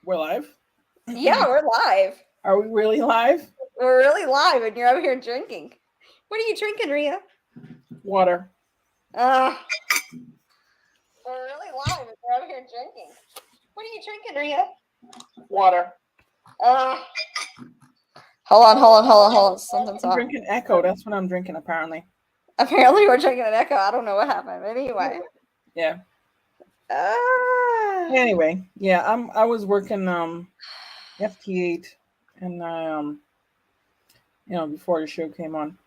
We're live? Yeah, we're live. Are we really live? We're really live, and you're over here drinking. What are you drinking, Rhea? Water. We're really live, and you're over here drinking. What are you drinking, Rhea? Water. Hold on. Something's I'm off. drinking Echo. That's what I'm drinking, apparently. Apparently, we're drinking an Echo. I don't know what happened, but anyway. Yeah. Anyway, yeah, I was working FT8 and before the show came on.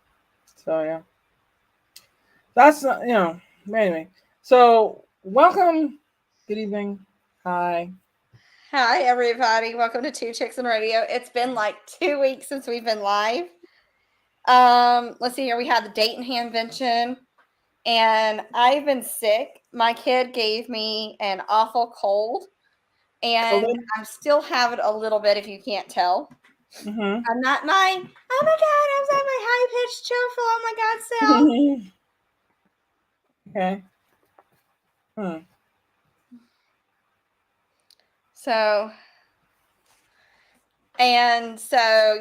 So yeah. That's anyway. So welcome. Good evening. Hi. Hi everybody. Welcome to Two Chicks and Radio. It's been like 2 weeks since we've been live. Let's see here. We had the Dayton Hamvention. And I've been sick. My kid gave me an awful cold, and I'm still having a little bit, if you can't tell. Mm-hmm. I'm not my, oh my God, I'm at my high-pitched, cheerful, oh my God, self. Okay. So,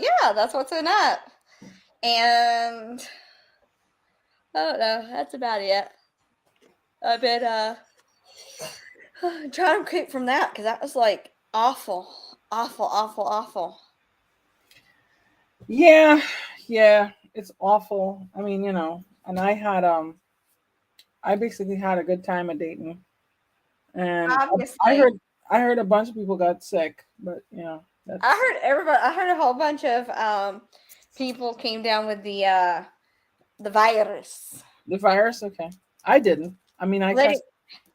yeah, that's what's been up. And, I don't know, that's about it. I've been, trying to keep from that, because that was, like, awful. Yeah, it's awful. I mean, and I had I basically had a good time at Dayton, and obviously, I heard a bunch of people got sick, but I heard a whole bunch of people came down with the virus. The virus, okay. I didn't. I mean,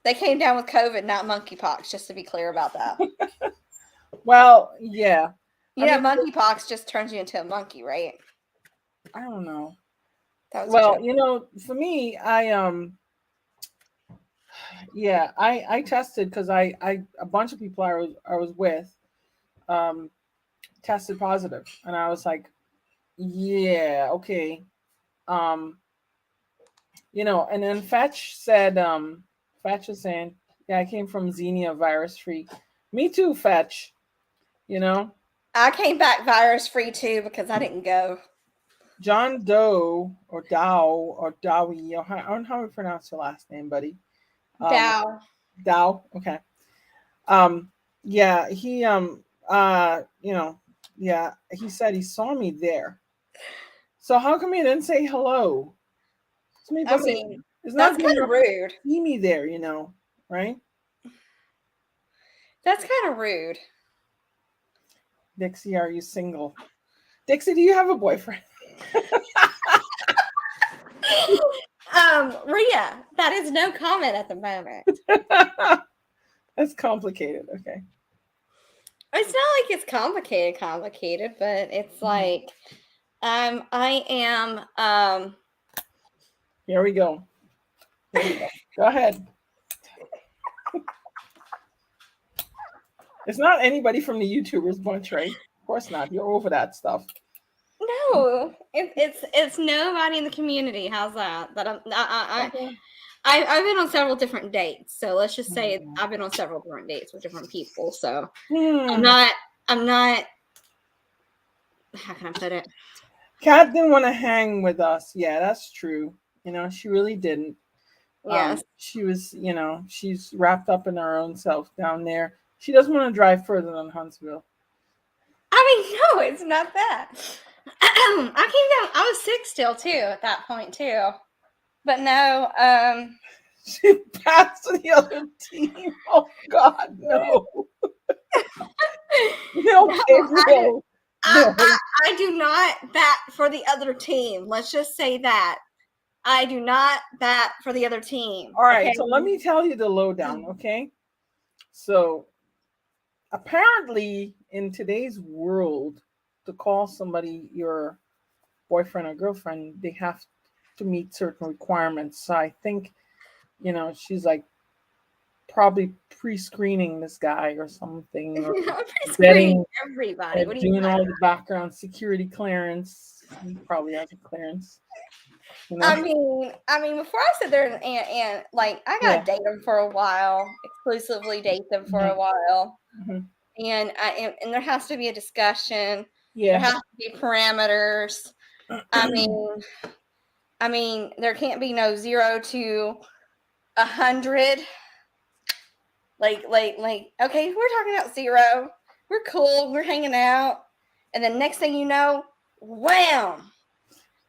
they came down with COVID, not monkeypox. Just to be clear about that. Well, yeah. Monkeypox just turns you into a monkey, right? I don't know. That was for me, I tested because I a bunch of people I was with tested positive, and I was like, yeah, okay. And then Fetch said, Fetch is saying, yeah, I came from Xenia virus free. Me too, Fetch. I came back virus free too because I didn't go. John Doe or Dow or Dowie, I don't know how we pronounce your last name, buddy. Dow. Okay. Yeah, he he said he saw me there. So how come he didn't say hello? I mean, that's kind of rude. See me there, right? That's kind of rude. Dixie, are you single? Dixie, do you have a boyfriend? Rhea, that is no comment at the moment. That's complicated. Okay. It's not like it's complicated, but it's like, I am, Here we go. Go ahead. It's not anybody from the YouTubers bunch, right? Of course not. You're over that stuff. No, it's nobody in the community. How's that? I've been on several different dates, so let's just say I've been on several different dates with different people. So I'm not. How can I put it? Kat didn't want to hang with us. Yeah, that's true. She really didn't. Yes. She was, she's wrapped up in her own self down there. She doesn't want to drive further than Huntsville. I mean, no, it's not that. I came down. I was sick still too at that point too, but no. She passed to the other team. Oh God, no. No, I do not bat for the other team. Let's just say that. I do not bat for the other team. All right, so let me tell you the lowdown, okay? So apparently in today's world, to call somebody your boyfriend or girlfriend, they have to meet certain requirements. So I think, she's like probably pre-screening this guy or something, or pre-screening everybody. What are you doing all the background security clearance? He probably has a clearance. I mean, before I sit there and I got to date him for a while, exclusively date them for a while. and there has to be a discussion. There Yeah. has to be parameters. I mean, there can't be no 0 to 100. Like, okay, we're talking about 0. We're cool. We're hanging out, and then next thing you know, wham!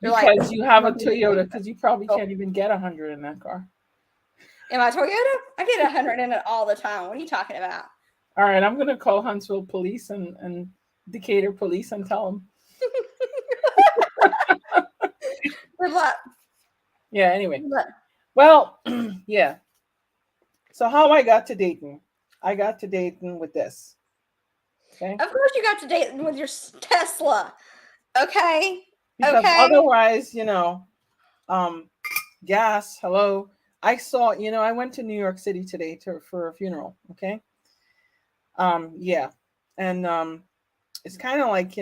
Because you have a Toyota, because you probably can't even get 100 in that car. In my Toyota, I get 100 in it all the time. What are you talking about? All right, I'm gonna call Huntsville police and Decatur police and tell them. Good luck. Yeah. Anyway, well, yeah. So how I got to Dayton? I got to Dayton with this. Okay. Of course, you got to Dayton with your Tesla. Okay. Because otherwise, gas. Hello. I saw. I went to New York City today for a funeral. Okay. Yeah, and it's kind of like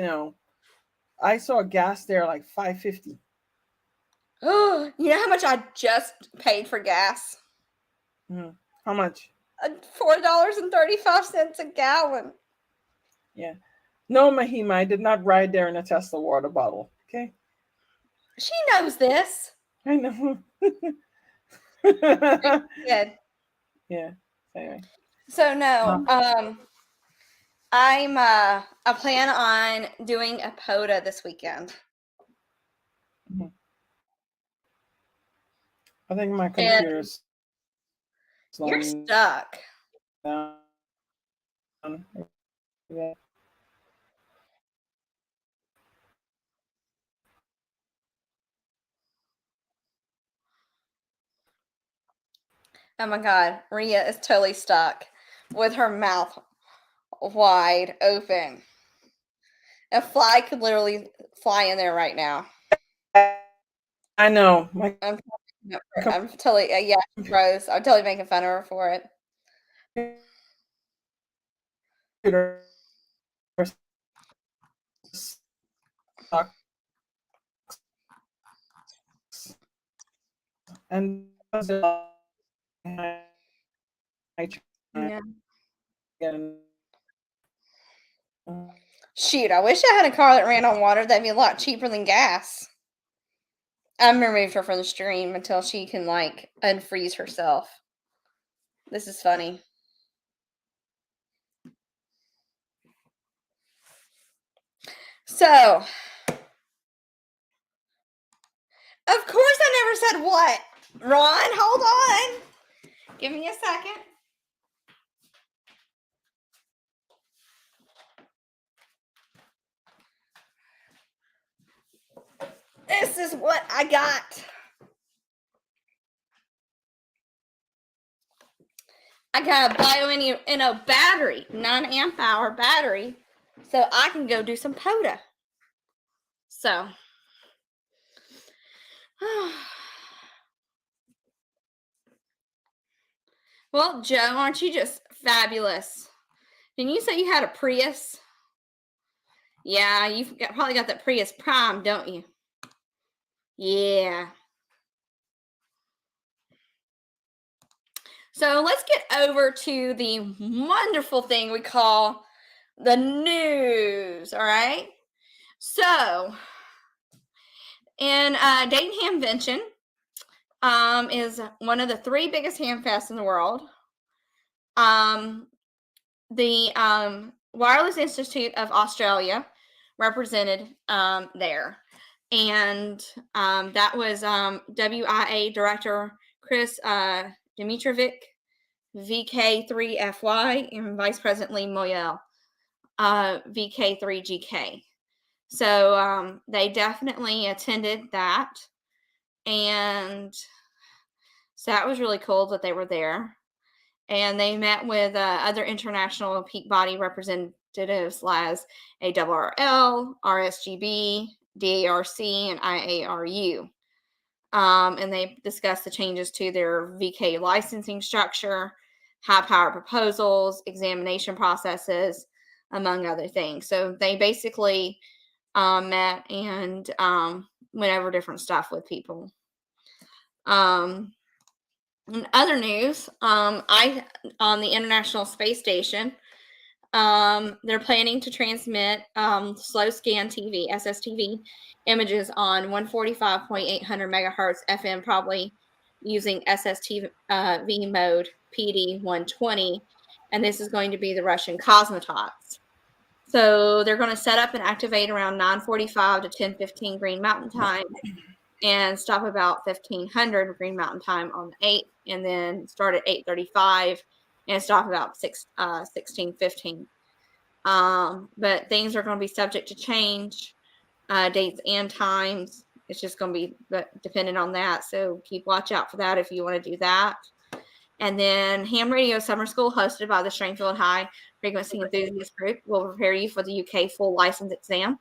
I saw gas there like $5.50. Oh, you know how much I just paid for gas? How much? $4.35 a gallon. Yeah. No, Mahima, I did not ride there in a Tesla water bottle. Okay. She knows this. I know. Good. Yeah. Anyway. So no, I plan on doing a POTA this weekend. I think my computer's you're stuck. Down. Yeah. Oh my God, Rhea is totally stuck with her mouth wide open. A fly could literally fly in there right now. I know. I'm totally, yeah, Rose. I'm totally making fun of her for it. And yeah. Shoot, I wish I had a car that ran on water. That'd be a lot cheaper than gas. I'm gonna remove her from the stream until she can like unfreeze herself. This is funny. So, of course I never said what. Ron, hold on. Give me a second. This is what I got. I got a bio battery, 9-amp-hour battery, so I can go do some POTA. So, well, Joe, aren't you just fabulous? Didn't you say you had a Prius? Yeah, you've probably got that Prius Prime, don't you? Yeah. So let's get over to the wonderful thing we call the news, all right? So, in Dayton Hamvention is one of the 3 biggest ham fests in the world. The Wireless Institute of Australia represented there. And that was WIA Director Chris Dimitrovic, VK3FY, and Vice President Lee Moyel, VK3GK. So they definitely attended that. And so that was really cool that they were there. And they met with other international peak body representatives as ARRL, RSGB, DARC, and IARU. And they discussed the changes to their VK licensing structure, high-power proposals, examination processes, among other things. So they basically met and went over different stuff with people. In other news, on the International Space Station, They're planning to transmit slow scan TV, SSTV images on 145.800 megahertz FM, probably using SSTV mode PD 120. And this is going to be the Russian Cosmotots. So they're going to set up and activate around 9:45 to 10:15 Green Mountain Time and stop about 1500 Green Mountain Time on the 8th, and then start at 8:35 and stop about 16:15. But things are going to be subject to change, dates and times. It's just going to be dependent on that. So keep watch out for that if you want to do that. And then Ham Radio Summer School, hosted by the Stringfield High Frequency Enthusiast Group, will prepare you for the UK full license exam.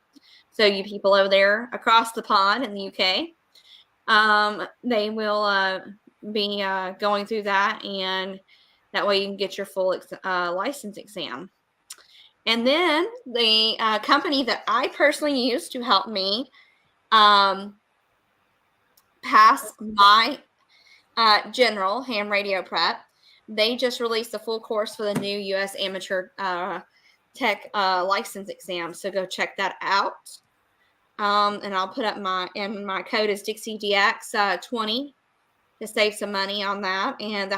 So you people over there across the pond in the UK, they will be going through that, and that way you can get your full license exam. And then the company that I personally use to help me pass my general ham radio prep, they just released the full course for the new U.S. Amateur Tech license exam. So go check that out. And I'll put up my code is DixieDX-20 to save some money on that. And the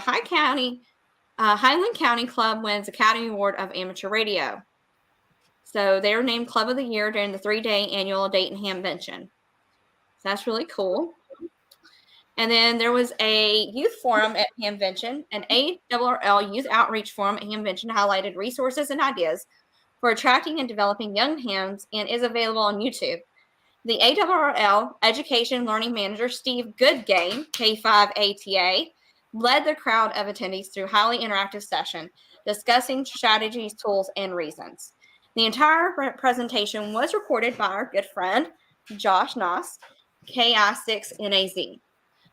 Highland County Club wins Academy Award of Amateur Radio. So they were named Club of the Year during the 3-day annual Dayton Hamvention. So that's really cool. And then there was a youth forum at Hamvention, an ARRL youth outreach forum at Hamvention highlighted resources and ideas for attracting and developing young hams and is available on YouTube. The ARRL Education Learning Manager, Steve Goodgame, K5ATA, led the crowd of attendees through a highly interactive session discussing strategies, tools, and reasons. The entire presentation was recorded by our good friend, Josh Noss, KI6NAZ.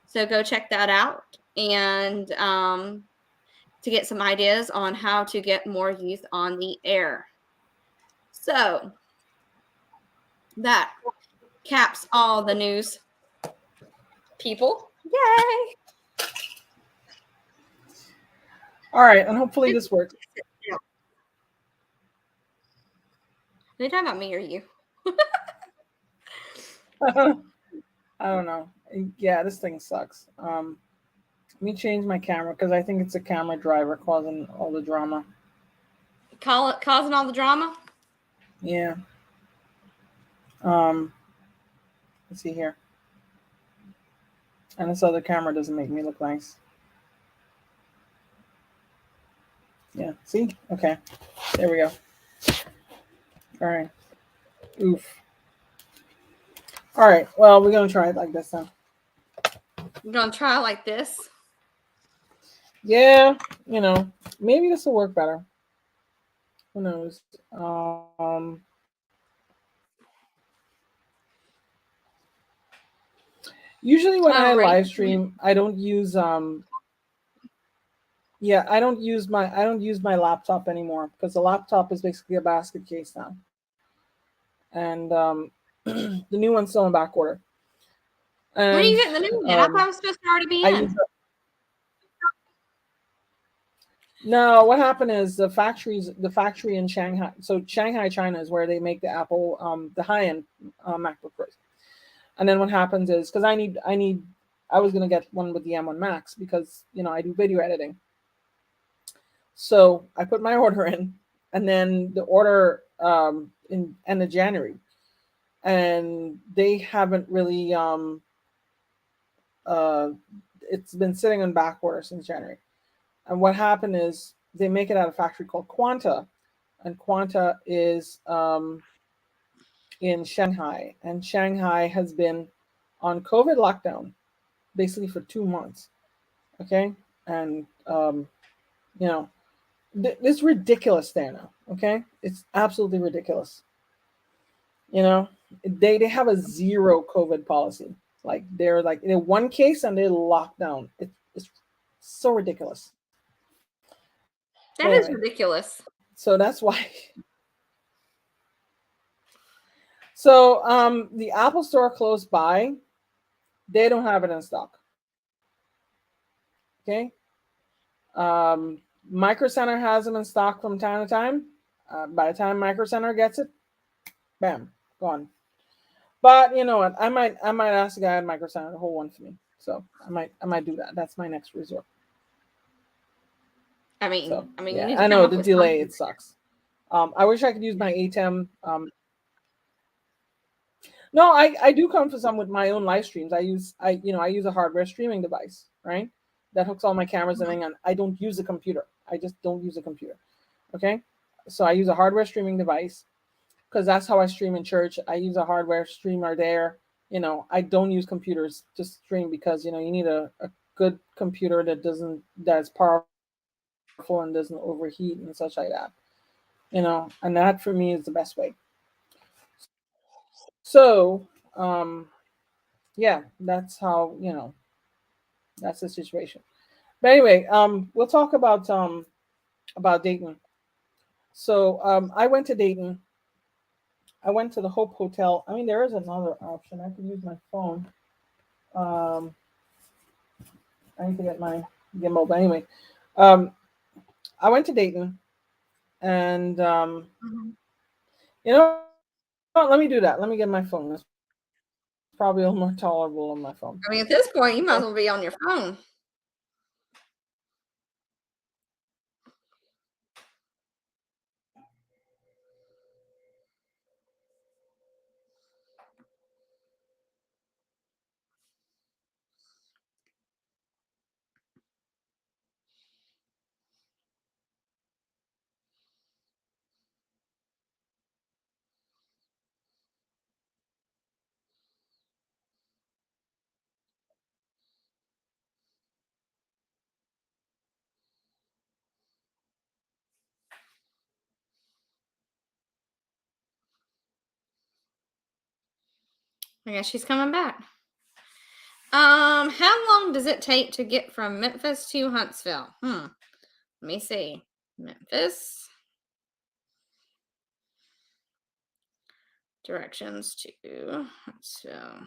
So go check that out and to get some ideas on how to get more youth on the air. So that caps all the news, people. Yay! All right, and hopefully this works. Are they talking about me or you? I don't know. Yeah, this thing sucks. Let me change my camera because I think it's a camera driver causing all the drama. Causing all the drama? Yeah. Let's see here. And this other camera doesn't make me look nice. Yeah, see? Okay. There we go. All right. Oof. All right. Well, we're going to try it like this then. We're going to try it like this? Yeah. Maybe this will work better. Who knows? Usually when I live stream, I don't use I don't use my laptop anymore because the laptop is basically a basket case now. And the new one's still in back order. And, when are you getting the new one? I thought it was supposed to already be in. No, what happened is the factory in Shanghai. So Shanghai, China is where they make the Apple, the high-end MacBook Pros. And then what happens is because I was gonna get one with the M1 Max because I do video editing. So I put my order in, and then the order in end of January, and they haven't really it's been sitting on back order since January. And what happened is they make it at a factory called Quanta, and Quanta is in Shanghai, and Shanghai has been on COVID lockdown basically for 2 months. Okay, and it's ridiculous there now. Okay, it's absolutely ridiculous. They have a zero COVID policy. Like they're like in one case and they lock down. It's so ridiculous. That is ridiculous. So that's why. So the Apple Store close by, they don't have it in stock. Okay. Micro Center has them in stock from time to time. By the time Micro Center gets it, bam, gone. But you know what? I might ask the guy at Micro Center to hold one for me. So I might do that. That's my next resort. So I mean, you yeah, need to I come know up the with delay. something. It sucks. I wish I could use my ATEM. No, I do come for some with my own live streams. I use a hardware streaming device, right? That hooks all my cameras and everything, and I don't use a computer. I just don't use a computer. Okay, so I use a hardware streaming device because that's how I stream in church. I use a hardware streamer there. I don't use computers to stream because you need a good computer that's powerful and doesn't overheat and such like that. And that for me is the best way. So, yeah, that's how that's the situation. But anyway, we'll talk about Dayton. So I went to Dayton. I went to the Hope Hotel. I mean, there is another option. I could use my phone. Um, I need to get my gimbal. But anyway, um, I went to Dayton, and Mhm. you know what? Let me do that. Let me get my phone. It's probably a little more tolerable on my phone. I mean, at this point, you might as Okay. well be on your phone. I guess she's coming back. How long does it take to get from Memphis to Huntsville? Let me see. Memphis directions to Huntsville.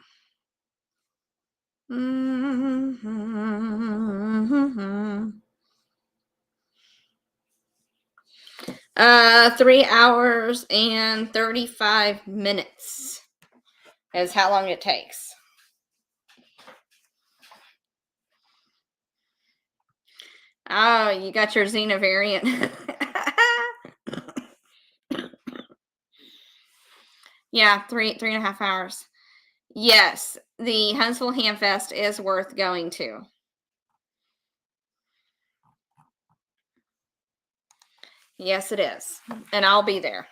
3 hours and 35 minutes is how long it takes. Oh, you got your Xena variant. Yeah, 3.5 hours. Yes, the Huntsville Hamfest is worth going to. Yes, it is. And I'll be there.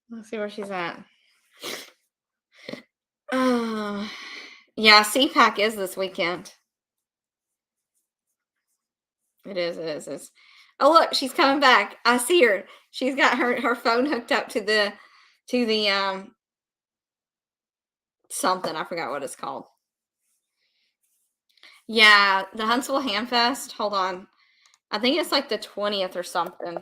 Let's see where she's at. Yeah, CPAC is this weekend. It is. Oh, look, she's coming back. I see her. She's got her phone hooked up to the something. I forgot what it's called. Yeah, the Huntsville Hamfest. Hold on. I think it's like the 20th or something.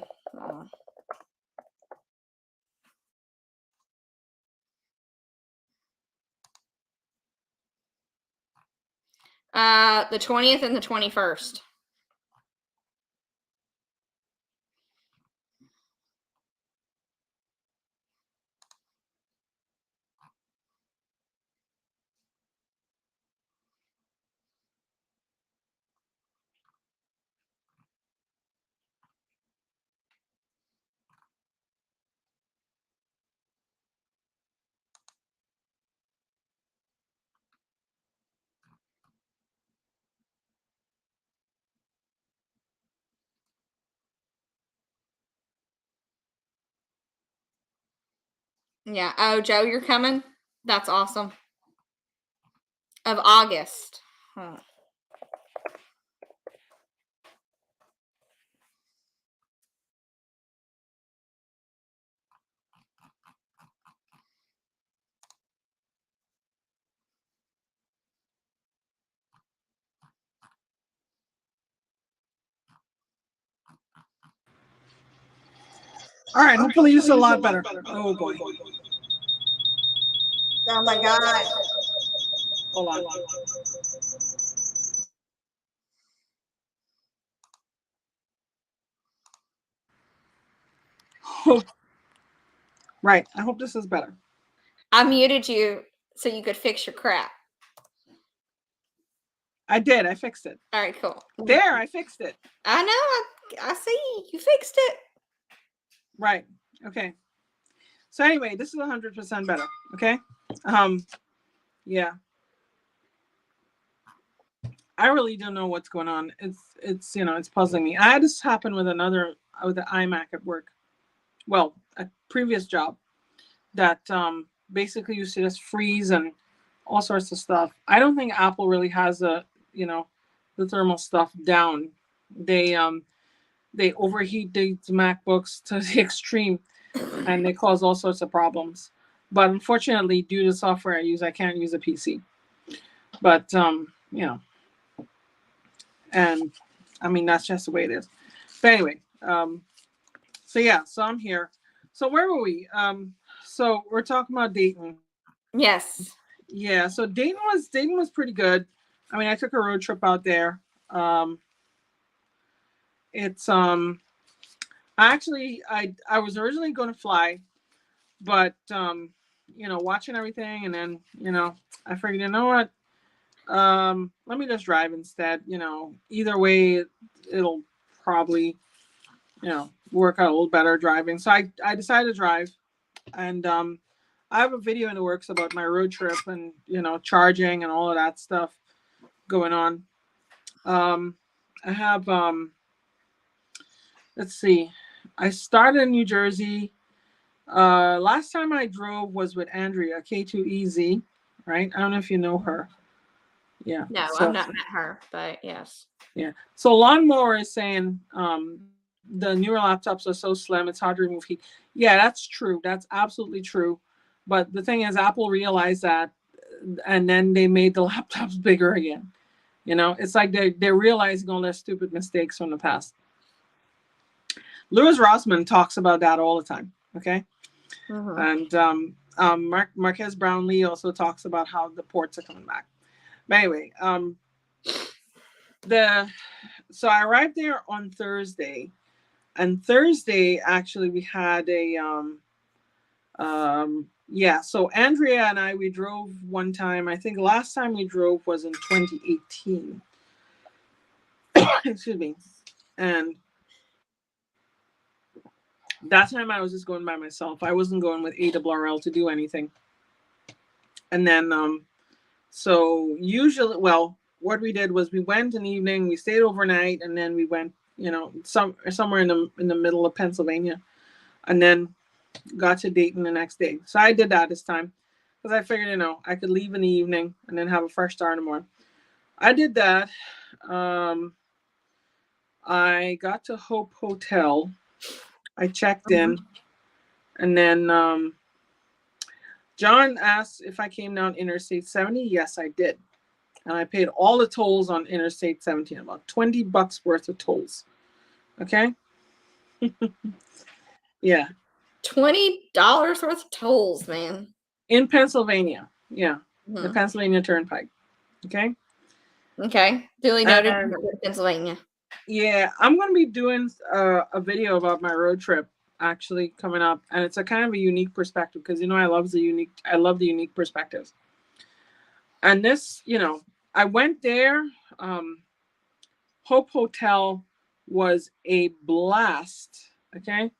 The 20th and the 21st. Yeah. Oh, Joe, you're coming? That's awesome. Of August. Huh. All right, hopefully this is a lot better. Oh boy. Oh my God. Hold on. Oh. Right. I hope this is better. I muted you so you could fix your crap. I did. I fixed it. All right, cool. There, I fixed it. I know. I see. You fixed it. Right. Okay. So anyway, this is 100% better. Okay. Yeah. I really don't know what's going on. It's it's puzzling me. I had this happen with the iMac at work. Well, a previous job that basically used to just freeze and all sorts of stuff. I don't think Apple really has the thermal stuff down. They overheat these MacBooks to the extreme, and they cause all sorts of problems. But unfortunately, due to the software I use, I can't use a PC. But and I mean that's just the way it is. But anyway, so I'm here. So where were we? So we're talking about Dayton. Yes. Yeah, so Dayton was pretty good. I mean, I took a road trip out there. It's actually I was originally going to fly, but watching everything, and then I figured, you know what, let me just drive instead. Either way, it'll probably work out a little better driving. So I decided to drive, and I have a video in the works about my road trip and charging and all of that stuff going on. I have let's see, I started in New Jersey. Last time I drove was with Andrea, K2EZ, right? I don't know if you know her. Yeah. No, I've not met her, but yes. Yeah. So Lawnmower is saying the newer laptops are so slim, it's hard to remove heat. Yeah, that's true. That's absolutely true. But the thing is, Apple realized that, and then they made the laptops bigger again. It's like they're realizing all their stupid mistakes from the past. Louis Rossmann talks about that all the time. Okay. And Marquez Brownlee also talks about how the ports are coming back. But anyway, so I arrived there on Thursday, and Thursday actually we had a so Andrea and we drove one time. I think last time we drove was in 2018. Excuse me. And that time I was just going by myself. I wasn't going with ARRL to do anything. And then so usually, well, what we did was we went in the evening, we stayed overnight, and then we went, somewhere in the middle of Pennsylvania, and then got to Dayton the next day. So I did that this time because I figured, I could leave in the evening and then have a fresh start in the morning. I did that. I got to Hope Hotel. I checked in, and then John asked if I came down Interstate 70. Yes, I did. And I paid all the tolls on Interstate 17, about $20 worth of tolls. Okay? Yeah. $20 worth of tolls, man. In Pennsylvania. Yeah. The Pennsylvania Turnpike. Okay? Okay. Duly noted. Pennsylvania. Yeah. I'm going to be doing a video about my road trip actually coming up. And it's a kind of a unique perspective because, I love the unique perspectives. And this, I went there. Hope Hotel was a blast. Okay.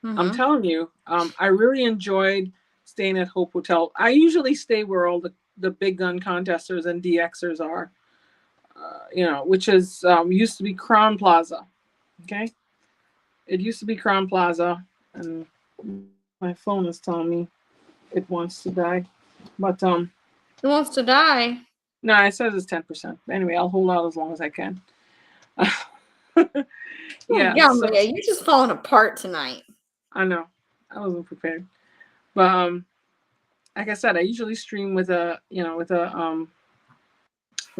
I'm telling you, I really enjoyed staying at Hope Hotel. I usually stay where all the big gun contesters and DXers are, which is used to be Crown Plaza. Okay. It used to be Crown Plaza, and my phone is telling me it wants to die. But it wants to die. No, it says it's 10%. Anyway, I'll hold out as long as I can. Yeah, you're just falling apart tonight. I know. I wasn't prepared. But like I said, I usually stream with with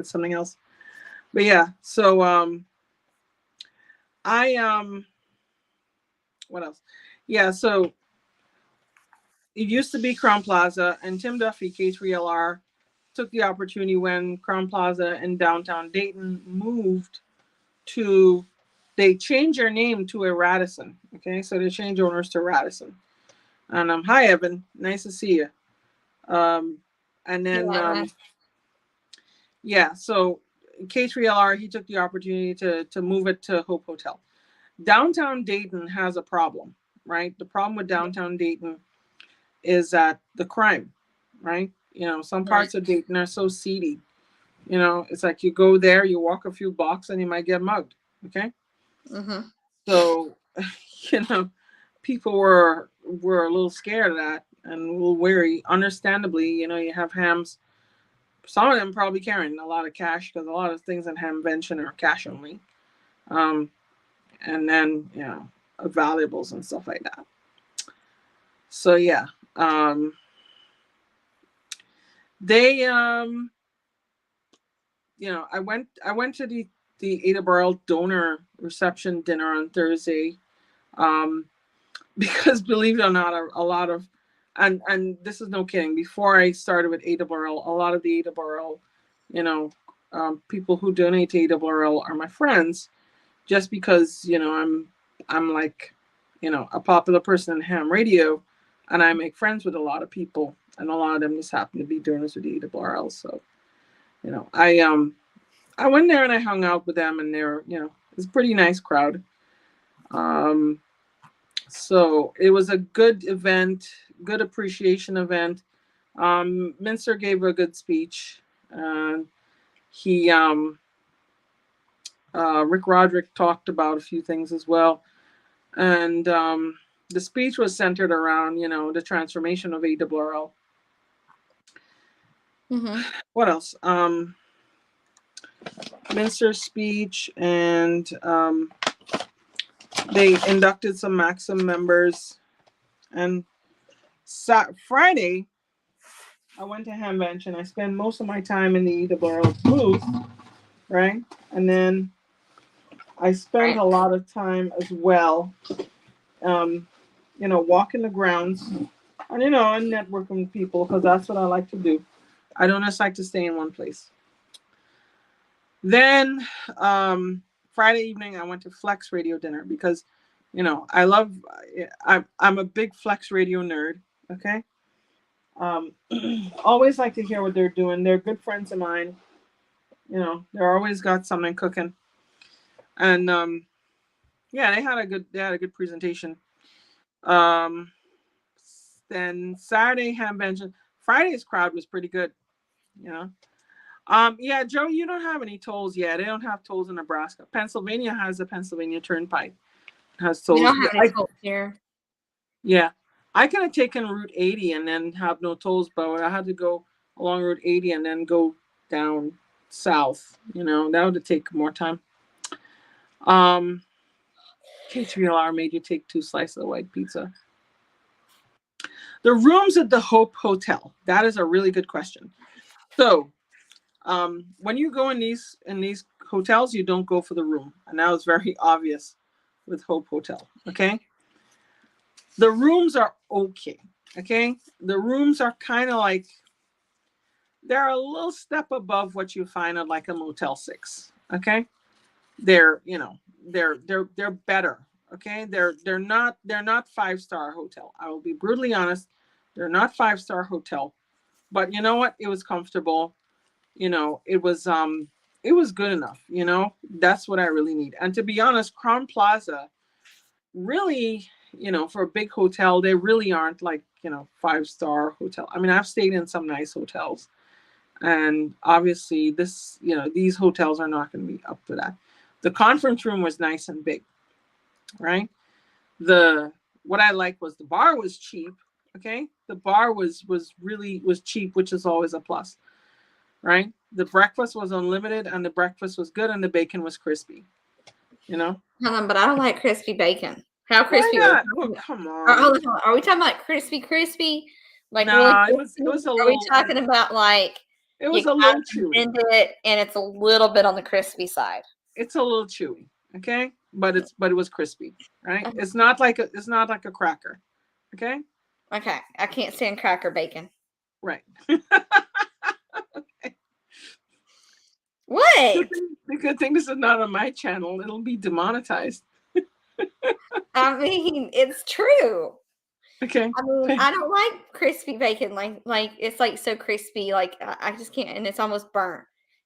something else. But yeah, so what else? Yeah, so it used to be Crown Plaza, and Tim Duffy, K3LR, took the opportunity when Crown Plaza in downtown Dayton moved to, they changed their name to a Radisson. Okay, so they changed owners to Radisson. And hi Evan, nice to see you. And then yeah, so K3LR, he took the opportunity to move it to Hope Hotel. Downtown Dayton has a problem, right? The problem with downtown Dayton is that the crime, right? You know, some parts of Dayton are so seedy. You know, it's like you go there, you walk a few blocks, and you might get mugged. Okay. Mm-hmm. So, you know, people were a little scared of that and a little wary. Understandably, you know, you have hams. Some of them probably carrying a lot of cash because a lot of things in Hamvention are cash only. And then, you know, valuables and stuff like that. So yeah, they, you know, I went to the Ada Burrell donor reception dinner on Thursday, because believe it or not, a lot of, and this is no kidding. Before I started with Ada Burrell, a lot of the Ada Burrell, you know, people who donate to Ada Burrell are my friends, just because, you know, I'm like, you know, a popular person in ham radio, and I make friends with a lot of people, and a lot of them just happen to be donors with the Ada Burrell. So, you know, I went there and I hung out with them, and they were, you know, it was a pretty nice crowd. So it was a good event, good appreciation event. Minster gave a good speech. He, Rick Roderick talked about a few things as well. And the speech was centered around, you know, the transformation of Ada Burrell. Mm-hmm. What else? Minster's speech, and they inducted some Maxim members. And Friday, I went to Hamvention. I spent most of my time in the Ada Burrell booth, right? And then I spent a lot of time as well, you know, walking the grounds, and, you know, and networking with people, because that's what I like to do. I don't just like to stay in one place. Then Friday evening, I went to Flex Radio dinner because, you know, I'm a big Flex Radio nerd. Okay. Always like to hear what they're doing. They're good friends of mine. You know, they're always got something cooking. And yeah, they had a good presentation. Then Saturday Hamvention. Friday's crowd was pretty good, you know. Yeah, Joe, you don't have any tolls yet. They don't have tolls in Nebraska. Pennsylvania has a Pennsylvania Turnpike. It has tolls. We don't have any tolls here. Yeah. I could have taken Route 80 and then have no tolls, but I had to go along Route 80 and then go down south. You know, that would take more time. K3LR made you take 2 slices of white pizza. The rooms at the Hope Hotel. That is a really good question. So, when you go in these hotels, you don't go for the room, and that was very obvious with Hope Hotel. Okay, the rooms are okay. Okay, the rooms are kind of like, they're a little step above what you find at like a Motel 6. Okay, they're, you know, they're better. Okay, they're not 5-star hotel. I will be brutally honest, they're not 5-star hotel, but you know what? It was comfortable. You know, it was good enough. You know, that's what I really need. And to be honest, Crown Plaza, really, you know, for a big hotel, they really aren't like, you know, 5-star hotel. I mean, I've stayed in some nice hotels, and obviously this, you know, these hotels are not going to be up to that. The conference room was nice and big, right? What I liked was the bar was cheap. Okay, the bar was cheap, which is always a plus, right? The breakfast was unlimited, and the breakfast was good, and the bacon was crispy. You know. But I don't like crispy bacon. How crispy? Why not? Oh, come on. Are we talking about crispy? Like, nah, really? it was a are little. We talking about like? It was a little chewy. And it's a little bit on the crispy side. It's a little chewy. Okay, but it was crispy, right? It's not like a cracker. Okay. Okay. I can't stand cracker bacon. Right. What? The good thing this is not on my channel. It'll be demonetized. I mean, it's true. Okay. I mean, I don't like crispy bacon. Like it's like so crispy. Like I just can't, and it's almost burnt.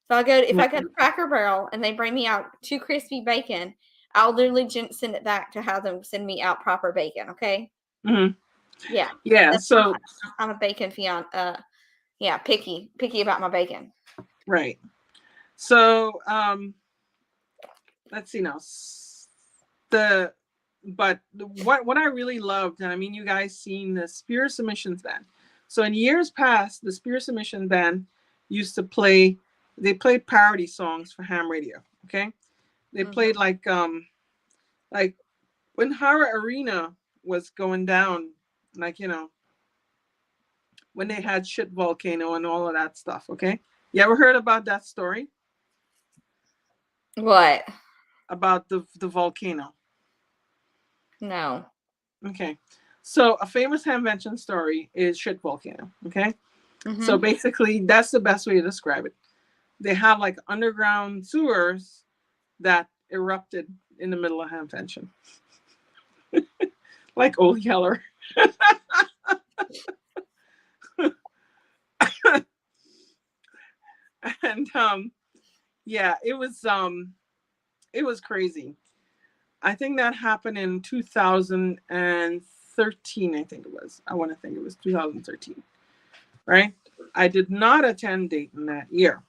So if I go to Cracker Barrel and they bring me out too crispy bacon, I'll literally send it back to have them send me out proper bacon. Okay. Mm-hmm. Yeah. Yeah. So I'm a bacon fan. Yeah, picky about my bacon. Right. So let's see now. What I really loved, and I mean, you guys seen the Spear Submissions band. So in years past, the Spear Submission band used to play. They played parody songs for ham radio. Okay, they played like when Hara Arena was going down, like when they had shit volcano and all of that stuff. Okay, you ever heard about that story? What? About the volcano? No. Okay. So a famous Hamvention story is shit volcano. Okay. So basically that's the best way to describe it. They have like underground sewers that erupted in the middle of Hamvention. Like Old Yeller. And yeah, it was crazy. I think that happened in 2013, I think it was. I want to think it was 2013. Right? I did not attend Dayton that year.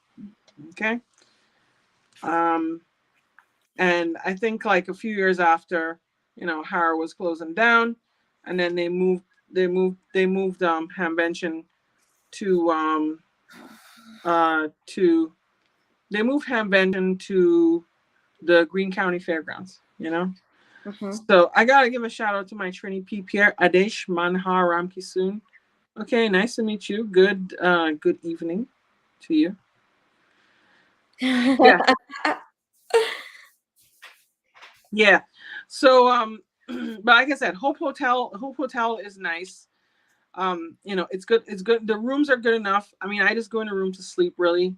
Okay. And I think like a few years after, Hara was closing down, and then they moved Hamvention to the Greene County Fairgrounds, So I gotta give a shout out to my Trini P. Pierre Adesh Manhar Ramkisoon. Okay, nice to meet you. Good evening to you. Yeah. Yeah. So but like I said, Hope Hotel is nice. It's good. It's good. The rooms are good enough. I mean, I just go in a room to sleep, really.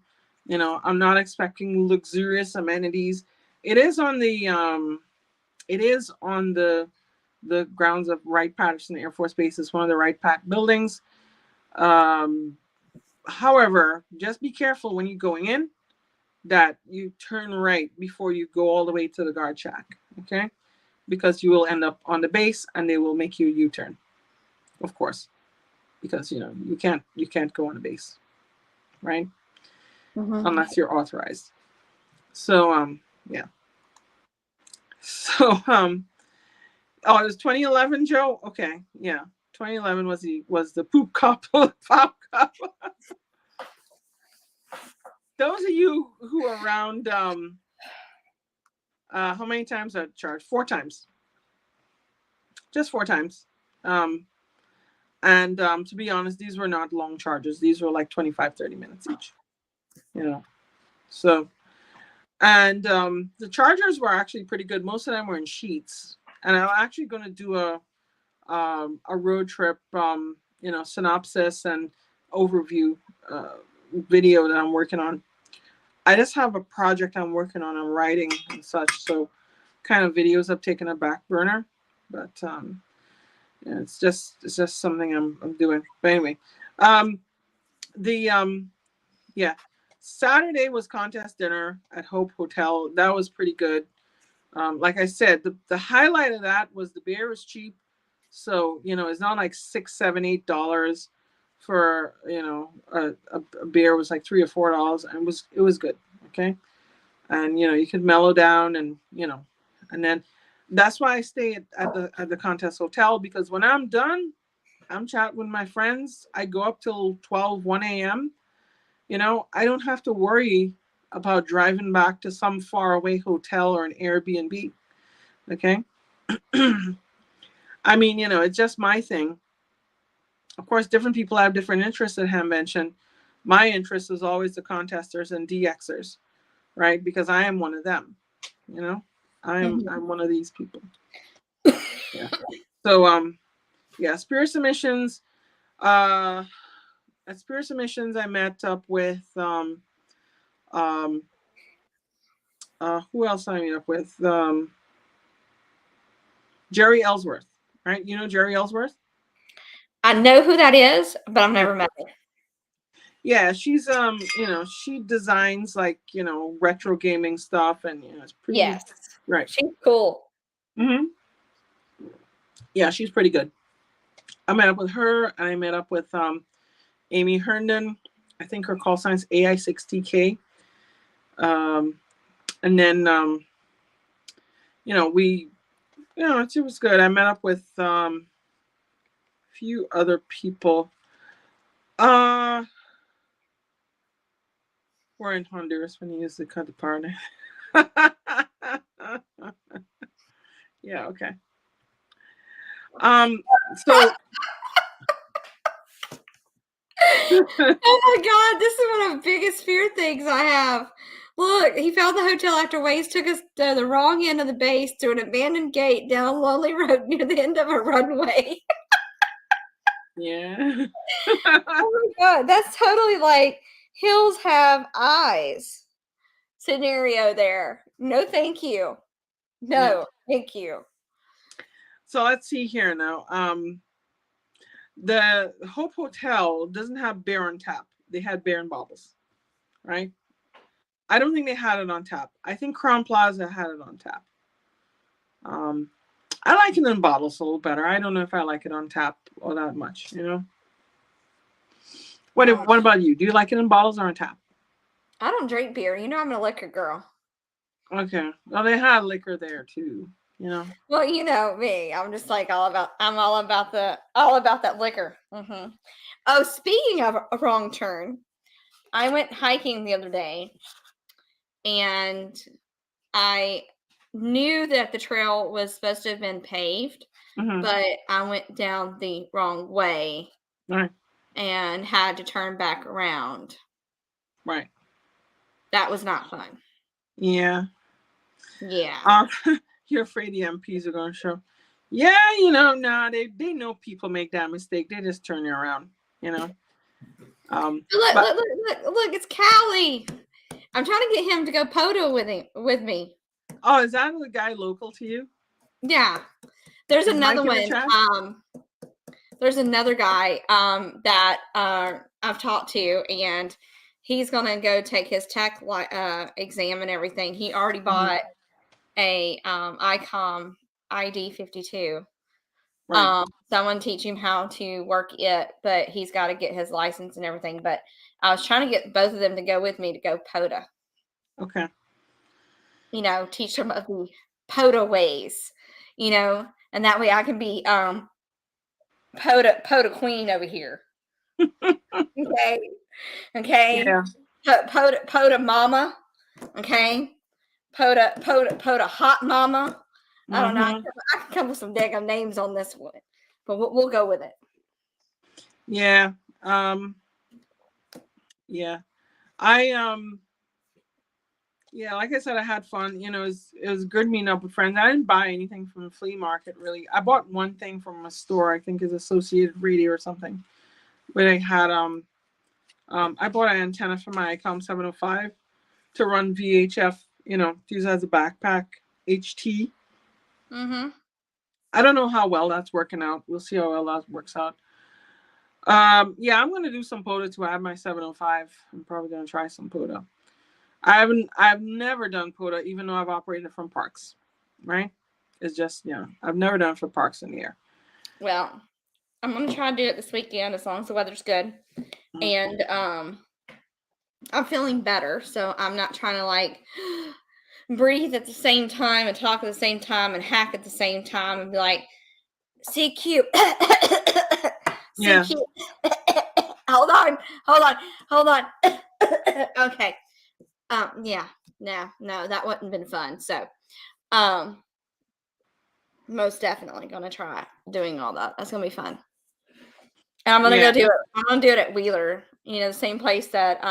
I'm not expecting luxurious amenities. It is on the grounds of Wright-Patterson Air Force Base. It's one of the Wright-Pat buildings. However, just be careful when you're going in that you turn right before you go all the way to the guard shack, okay? Because you will end up on the base and they will make you a U-turn, of course, because you can't go on the base, right? Unless you're authorized. So yeah. So it was 2011, Joe. Okay, yeah, 2011 was the poop couple pop cup. Those of you who are around, how many times I charged? 4 times. Just 4 times. And to be honest, these were not long charges. These were like 25-30 minutes each. So, and the chargers were actually pretty good. Most of them were in sheets. And I'm actually going to do a road trip, synopsis and overview video that I'm working on. I just have a project I'm working on. I'm writing and such, so kind of videos I've taken a back burner, but it's just something I'm doing. But anyway, Saturday was contest dinner at Hope Hotel. That was pretty good. Like I said, the highlight of that was the beer was cheap, so it's not like $6, $7, $8 for a beer. Was like $3 or $4, and it was good. Okay, and you could mellow down, and and then that's why I stay at the contest hotel, because when I'm done, I'm chatting with my friends. I go up till 12, 1 a.m. I don't have to worry about driving back to some faraway hotel or an Airbnb. Okay. I mean, it's just my thing. Of course, different people have different interests at Hamvention. My interest is always the contesters and DXers, right? Because I am one of them, I'm one of these people. Yeah. So yeah, Spirit Submissions. At Spirit Submissions, I met up with who else I met up with? Jerry Ellsworth, right? You know Jerry Ellsworth? I know who that is, but I've never met her. Yeah, she's she designs like, retro gaming stuff, and it's pretty. Yes. Right. She's cool. Mm-hmm. Yeah, she's pretty good. I met up with her, and I met up with Amy Herndon. I think her call sign's AI6TK. And then it was good. I met up with a few other people. We're in Honduras when you used to cut the partner. Yeah, okay. So oh my God, this is one of the biggest fear things I have. Look, he found the hotel after Waze took us to the wrong end of the base to an abandoned gate down a lonely road near the end of a runway. Yeah. Oh my God, that's totally like hills have eyes scenario there. No, thank you. No, thank you. So let's see here now. The Hope Hotel doesn't have beer on tap. They had beer and bubbles, right? I don't think they had it on tap. I think Crown Plaza had it on tap. I like it in bottles a little better. I don't know if I like it on tap all that much, What about you? Do you like it in bottles or on tap? I don't drink beer. You know I'm a liquor girl. Okay. Well, they had liquor there too, Well, you know me. I'm just like all about that liquor. Mm-hmm. Oh, speaking of a wrong turn, I went hiking the other day, and I knew that the trail was supposed to have been paved, but I went down the wrong way and had to turn back around. Right. That was not fun. Yeah. Yeah. You're afraid the MPs are going to show. Yeah, they know people make that mistake. They just turn you around, Look, it's Callie. I'm trying to get him to go POTO with me. Oh, is that the guy local to you? Yeah. There's another one. There's another guy that I've talked to, and he's gonna go take his tech exam and everything. He already bought a ICOM ID 52. Right. Someone teach him how to work it, but he's got to get his license and everything. But I was trying to get both of them to go with me to go POTA. Okay. Teach them of the POTA ways, and that way I can be POTA queen over here. Okay. Yeah. POTA mama. Okay. POTA hot mama. I don't know. I can come with some daggum names on this one, but we'll go with it. Yeah. Yeah. Yeah, like I said, I had fun. It was good meeting up with friends. I didn't buy anything from the flea market, really. I bought one thing from a store, I think is Associated Radio or something, where they had I bought an antenna for my ICOM 705 to run VHF, to use as a backpack HT. I don't know how well that's working out. We'll see how well that works out. Yeah, I'm gonna do some POTA too. I have my 705. I'm probably gonna try some POTA. I've never done POTA, even though I've operated from parks, right? It's just, I've never done it for parks in the air. Well, I'm going to try to do it this weekend as long as the weather's good. And I'm feeling better, so I'm not trying to breathe at the same time and talk at the same time and hack at the same time and be like, CQ. Yeah. CQ. Hold on. Okay. Yeah. No, that wouldn't been fun. So, most definitely gonna try doing all that. That's gonna be fun. And I'm gonna go do it. I'm gonna do it at Wheeler. The same place that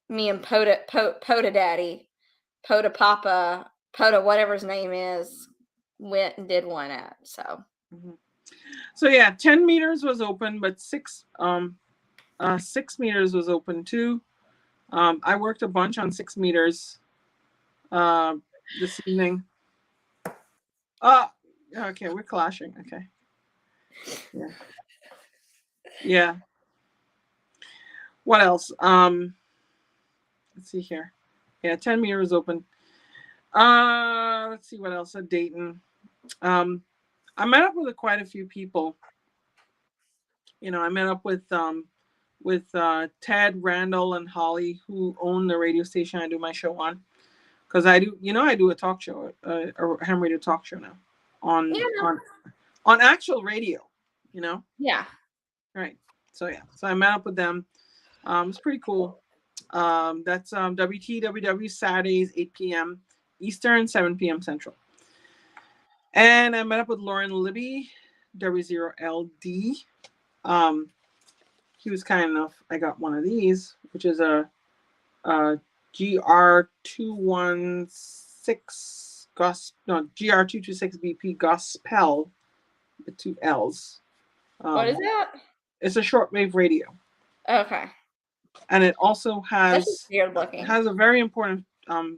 me and POTA Daddy, POTA Papa, Poto, whatever his name is, went and did one at. So. So yeah, 10 meters was open, but 6 meters was open too. I worked a bunch on 6 meters this evening. Okay, we're clashing. Okay. Yeah. Yeah. What else? Let's see here. Yeah, 10 meters open. Let's see what else at Dayton. I met up with quite a few people. You know, I met up with Ted, Randall, and Holly, who own the radio station I do my show on. Because I do a talk show, a ham radio talk show now on actual radio, you know? Yeah. Right. So yeah. So I met up with them. It's pretty cool. That's WTWW Saturdays, 8 p.m. Eastern, 7 p.m. Central. And I met up with Lauren Libby, W0LD. He was kind enough. I got one of these, which is a GR216 GR226BP Gospel with 2 L's. What is that? It's a shortwave radio. Okay. And it also has weird looking. It has a very important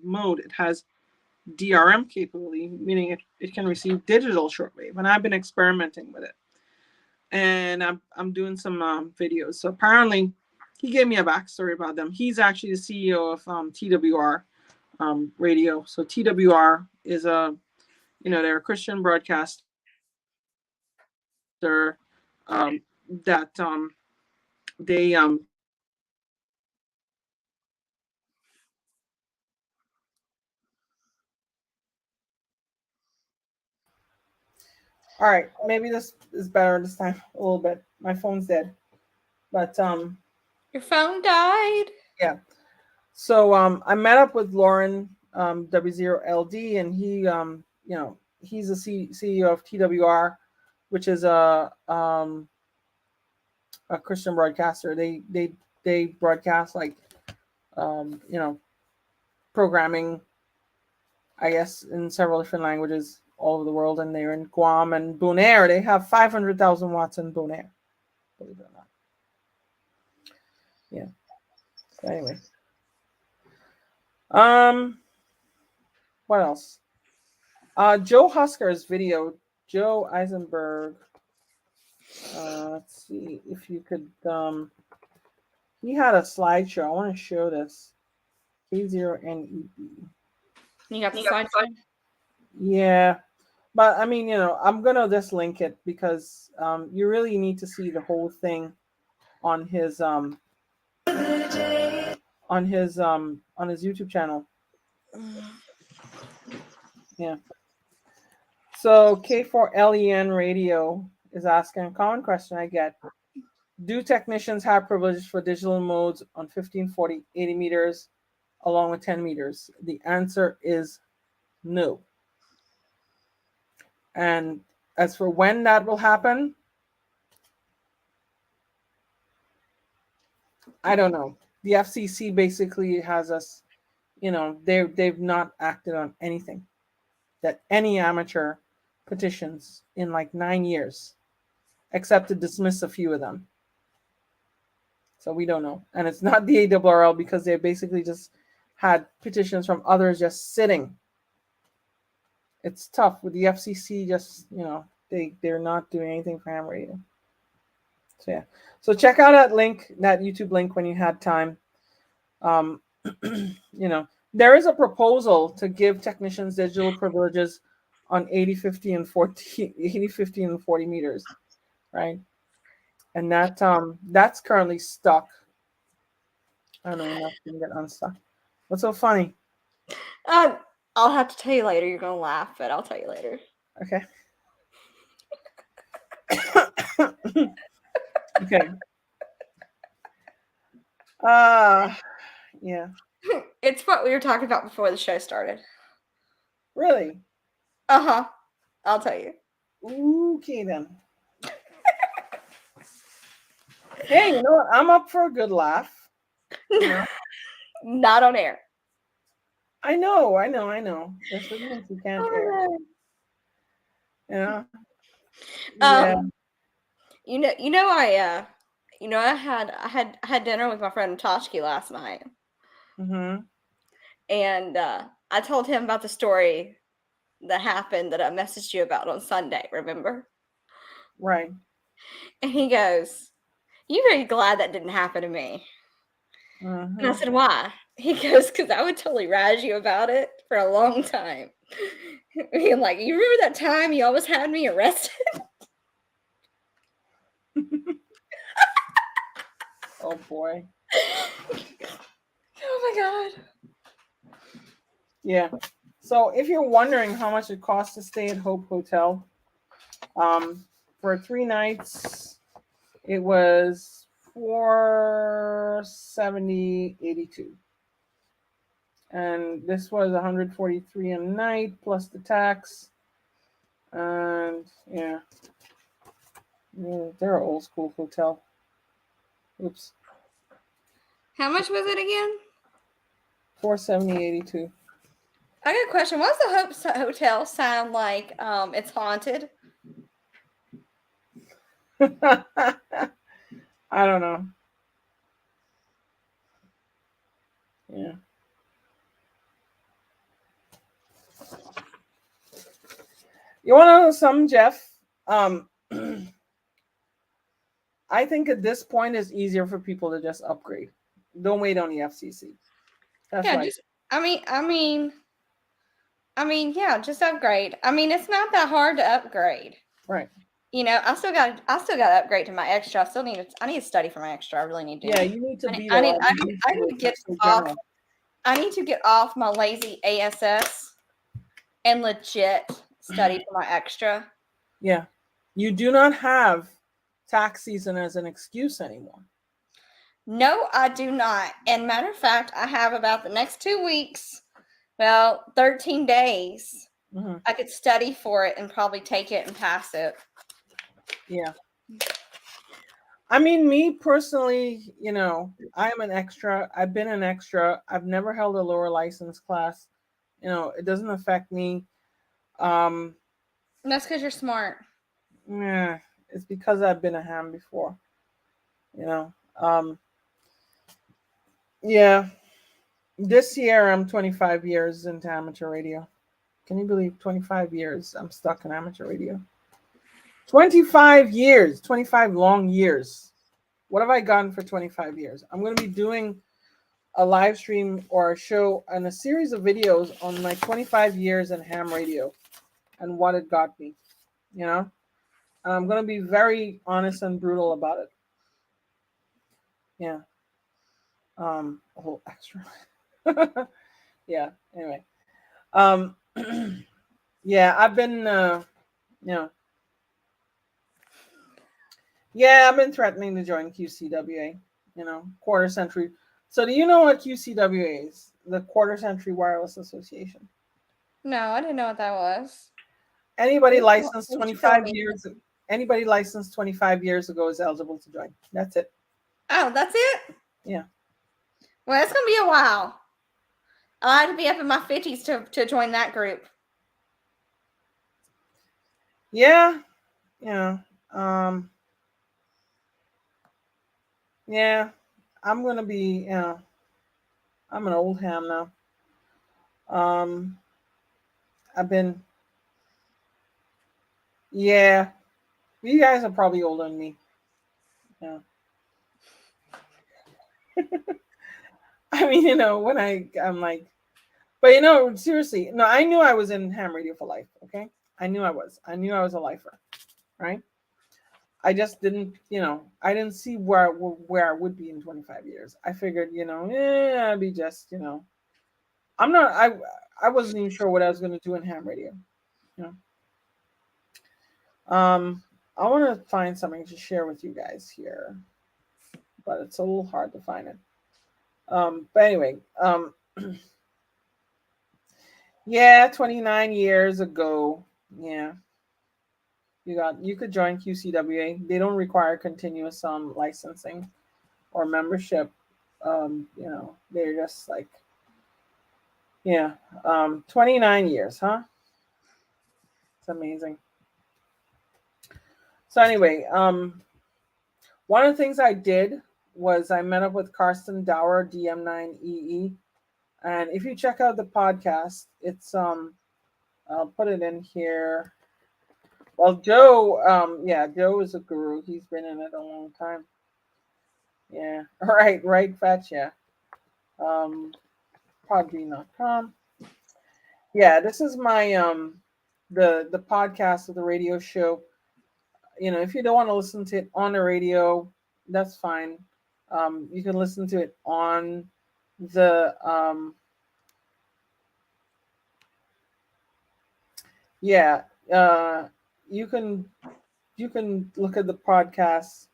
mode. It has DRM capability, meaning it can receive digital shortwave. And I've been experimenting with it. And I'm doing some videos. So apparently, he gave me a backstory about them. He's actually the CEO of TWR radio. So TWR is they're a Christian broadcaster that they All right, maybe this is better this time a little bit. My phone's dead, but your phone died. Yeah. So I met up with Lauren W0LD, and he he's the CEO of TWR, which is a Christian broadcaster. They broadcast like programming, I guess, in several different languages all over the world, and they're in Guam and Bonaire. They have 500,000 watts in Bonaire, believe it or not. Yeah. So anyway. What else? Joe Husker's video, Joe Eisenberg. Let's see if you could. He had a slideshow. I want to show this. K0NEB. You got the slideshow? Yeah, but I mean, I'm gonna just link it because you really need to see the whole thing on his YouTube channel. Yeah. So K4LEN Radio is asking a common question I get. Do technicians have privileges for digital modes on 15, 40, 80 meters along with 10 meters? The answer is no. And as for when that will happen, I don't know. The FCC basically has us, they've not acted on anything that any amateur petitions in like 9 years, except to dismiss a few of them. So we don't know. And it's not the ARRL because they basically just had petitions from others just sitting. It's tough with the FCC. Just, they're not doing anything for ham radio. So yeah. So check out that link, that YouTube link when you had time. There is a proposal to give technicians digital privileges on 80, 50, and 40 meters, right? And that's currently stuck. I don't know enough to get unstuck. What's so funny? I'll have to tell you later. You're gonna laugh, but I'll tell you later. Okay. Okay. Yeah. It's what we were talking about before the show started. Really? Uh-huh. I'll tell you. Okay then. Hey, you know what? I'm up for a good laugh. Not on air. I know. There's certain things you can't air. Oh Yeah. my Yeah. God. I had dinner with my friend Toshki last night, Mm-hmm. and I told him about the story that happened that I messaged you about on Sunday. Remember? Right. And he goes, "You better be glad that didn't happen to me." And I Mm-hmm. said, "Why?" He goes, "Because I would totally razz you about it for a long time." Being like, "You remember that time you almost had me arrested?" Oh boy. Oh my God. Yeah. So if you're wondering how much it costs to stay at Hope Hotel, for 3 nights, it was $470.82, and this was $143 a night plus the tax. And yeah, they're an old school hotel. Oops, How much was it again? $470.82. I got a question. Why does the Hotel sound like it's haunted? I don't know. Yeah. You want to know something, Jeff? I think at this point it's easier for people to just upgrade. Don't wait on the FCC. That's Yeah, right. just yeah, just upgrade. I mean, it's not that hard to upgrade. Right. I still got to upgrade to my extra. I need to study for my extra. I really need to. Yeah, you need to I need, be I the need, I need, I need to get extra off. general. I need to get off my lazy ASS and legit study for my extra. Yeah. You do not have tax season as an excuse anymore. No, I do not. And matter of fact, I have about the next 2 weeks, well, 13 days. Mm-hmm. I could study for it and probably take it and pass it. Yeah. I mean, me personally, I'm an extra. I've been an extra. I've never held a lower license class. It doesn't affect me. Um, And that's because you're smart. yeah, it's because I've been a ham before. You know. Yeah. This year I'm 25 years into amateur radio. Can you believe 25 years I'm stuck in amateur radio? 25 years, 25 long years. What have I gotten for 25 years? I'm going to be doing a live stream or a show and a series of videos on my 25 years in ham radio and what it got me, And I'm going to be very honest and brutal about it. Yeah. A little extra. Yeah. Anyway. Um, yeah, I've been, you know, yeah, I've been threatening to join QCWA, quarter century. So do you know what QCWA is? The Quarter Century Wireless Association. No, I didn't know what that was. Anybody Please licensed tell 25 me. years anybody licensed 25 years ago is eligible to join. That's it. Oh, that's it? Yeah. Well, it's going to be a while. I'll have to be up in my 50s to join that group. Yeah. Yeah. Um yeah. I'm gonna be, I'm an old ham now. Um I've been Yeah. You guys are probably older than me. Yeah. I mean, when I'm like, but seriously, no, I knew I was in ham radio for life. Okay, I knew I was. I knew I was a lifer, right? I just didn't, I didn't see where I would be in 25 years. I figured, I'd be just, I'm not. I wasn't even sure what I was going to do in ham radio. You I want to find something to share with you guys here, but it's a little hard to find it. But anyway, yeah, 29 years ago. Yeah. You could join QCWA. They don't require continuous licensing or membership. They're just like Yeah. 29 years, huh? It's amazing. So anyway, one of the things I did was I met up with Karsten Dower, DM9EE. And if you check out the podcast, it's I'll put it in here. Well, Joe, yeah, Joe is a guru. He's been in it a long time. Yeah. Right, Fetch, yeah. Um Podbean.com. Yeah, this is my the podcast of the radio show. You know, if you don't want to listen to it on the radio, that's fine. You can listen to it on the yeah, uh you can look at the podcast.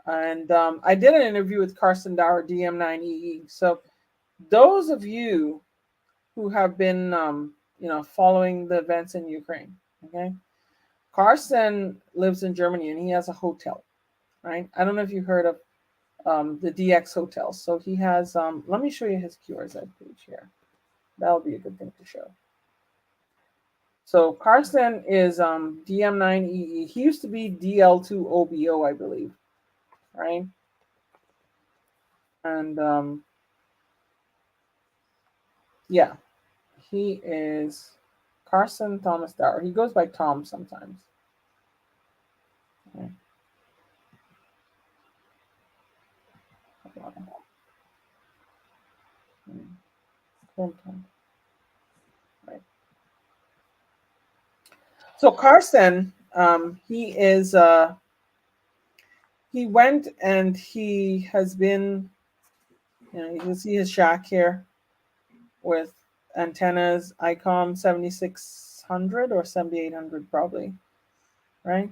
And I did an interview with Carson Dower, DM9EE. So those of you who have been, following the events in Ukraine, okay, Carson lives in Germany and he has a hotel, right? I don't know if you heard of the DX Hotel. So he has, let me show you his QRZ page here. That'll be a good thing to show. So Carson is DM9EE. He used to be DL2OBO, I believe, right? And yeah, he is Carson Thomas Dower. He goes by Tom sometimes. Okay. Right. So Carson, he is he went and he has been, you can see his shack here with antennas, ICOM 7600 or 7800 probably, right?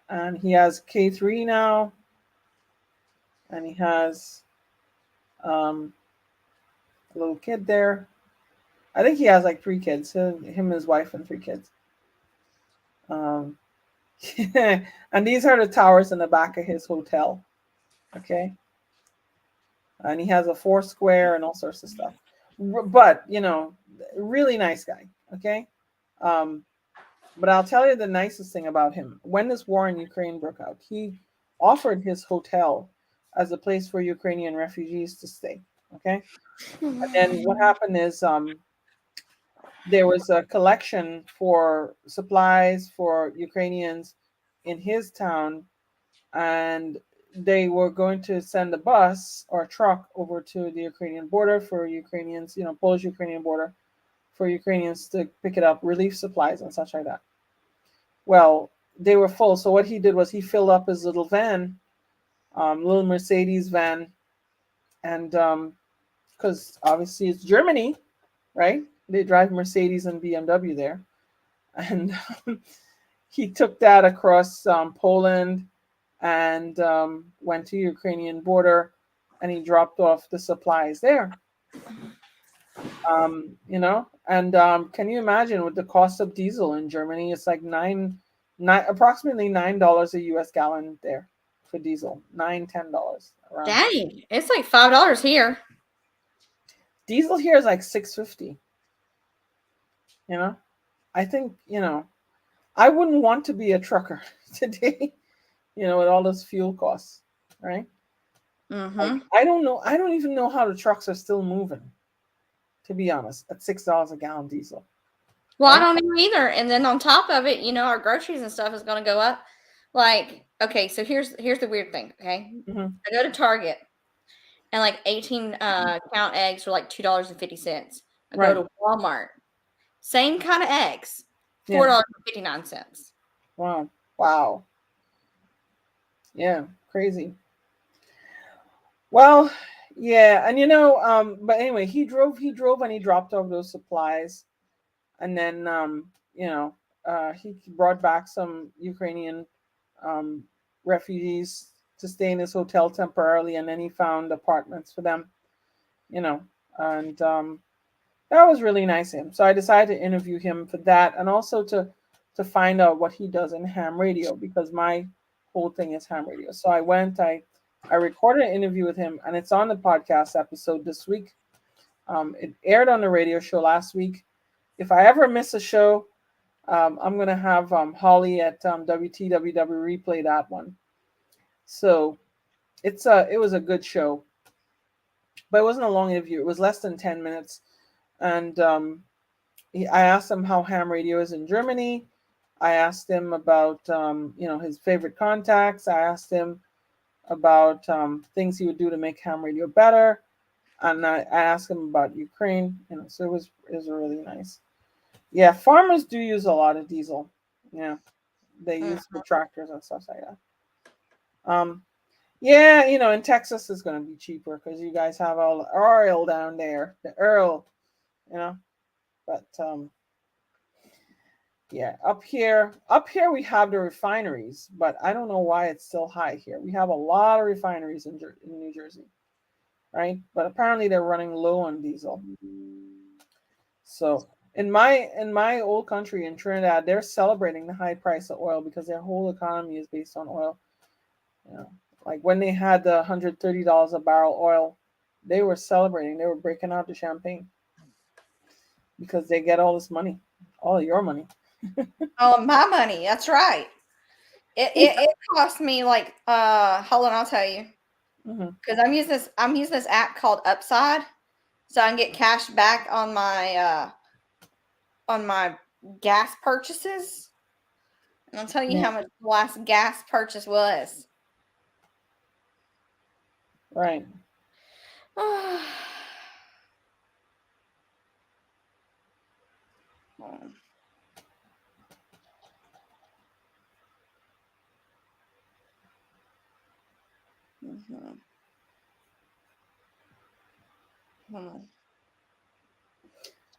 And he has K3 now, and he has a little kid there. I think he has like 3 kids, him, his wife, and 3 kids. Um, and these are the towers in the back of his hotel. Okay. And he has a 4 square and all sorts of stuff. But, really nice guy. Okay. But I'll tell you the nicest thing about him. When this war in Ukraine broke out, he offered his hotel as a place for Ukrainian refugees to stay. Okay. And then what happened is there was a collection for supplies for Ukrainians in his town, and they were going to send a bus or a truck over to the Ukrainian border for Ukrainians, Polish Ukrainian border, for Ukrainians to pick it up, relief supplies and such like that. Well, they were full. So what he did was he filled up his little van, little Mercedes van, and because obviously it's Germany, right? They drive Mercedes and BMW there. And he took that across Poland and went to Ukrainian border, and he dropped off the supplies there. And can you imagine with the cost of diesel in Germany? It's like approximately $9 a US gallon there for diesel. $10 around. Dang, it's like $5 here. Diesel here is like $6.50. I think I wouldn't want to be a trucker today. With all those fuel costs, right? Mm-hmm. Like, I don't know. I don't even know how the trucks are still moving, to be honest, at $6 a gallon diesel. Well, right? I don't know either. And then on top of it, our groceries and stuff is going to go up. Like, okay, so here's the weird thing. Okay, I go to Target, and like 18 count eggs are like $2.50. I go to Walmart, same kind of eggs, $4.59. Wow. Yeah, crazy. Well, yeah, and but anyway, he drove and he dropped off those supplies, and then he brought back some Ukrainian refugees to stay in his hotel temporarily, and then he found apartments for them, and that was really nice of him. So I decided to interview him for that, and also to find out what he does in ham radio, because my whole thing is ham radio. So I recorded an interview with him, and it's on the podcast episode this week. It aired on the radio show last week. If I ever miss a show, I'm gonna have Holly at WTWW replay that one. So it was a good show, but it wasn't a long interview. It was less than 10 minutes, and I asked him how ham radio is in Germany. I asked him about his favorite contacts. I asked him about things he would do to make ham radio better, and I asked him about Ukraine. So it was really nice. Yeah, farmers do use a lot of diesel. Yeah, they use for tractors and stuff like that. Yeah, in Texas it's going to be cheaper because you guys have all the oil down there, the oil, but yeah, up here we have the refineries, but I don't know why it's still high here. We have a lot of refineries in New Jersey, right? But apparently they're running low on diesel. So in my old country in Trinidad, they're celebrating the high price of oil because their whole economy is based on oil. Like when they had the $130 a barrel oil, they were celebrating. They were breaking out the champagne because they get all this money, all of your money. Oh, my money. That's right. It cost me like hold on, I'll tell you. Because I'm using this app called Upside, so I can get cash back on my gas purchases. And I'll tell you how much the last gas purchase was. Right.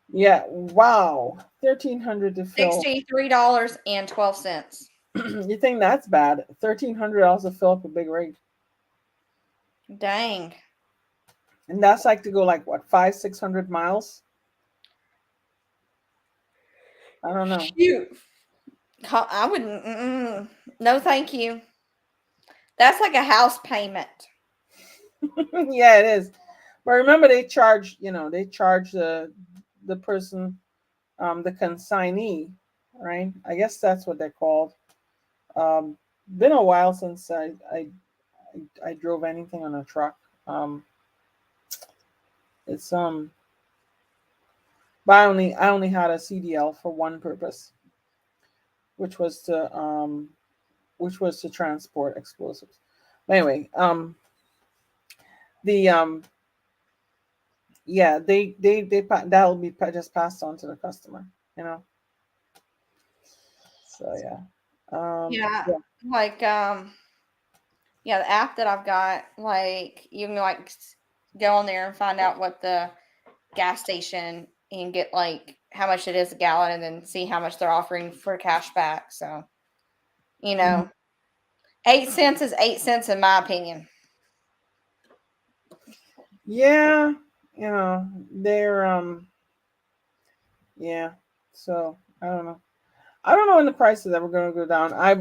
Yeah. Wow. $1,300 to fill. $63.12. You think that's bad? $1,300 to fill up a big rig. Dang. And that's like to go like what, 500-600 miles? I don't know. Shoot. I wouldn't. No, thank you. That's like a house payment. Yeah, it is. But remember, they charge the person, the consignee, right? I guess that's what they're called. Been a while since I drove anything on a truck. It's but I only had a CDL for one purpose, which was to transport explosives. Anyway, the yeah, they that'll be just passed on to the customer, So yeah. Like the app that I've got, like you can like go on there and find out what the gas station and get like how much it is a gallon, and then see how much they're offering for cash back. So 8 cents is 8 cents in my opinion. Yeah, they're yeah. So I don't know. I don't know when the price is ever going to go down. I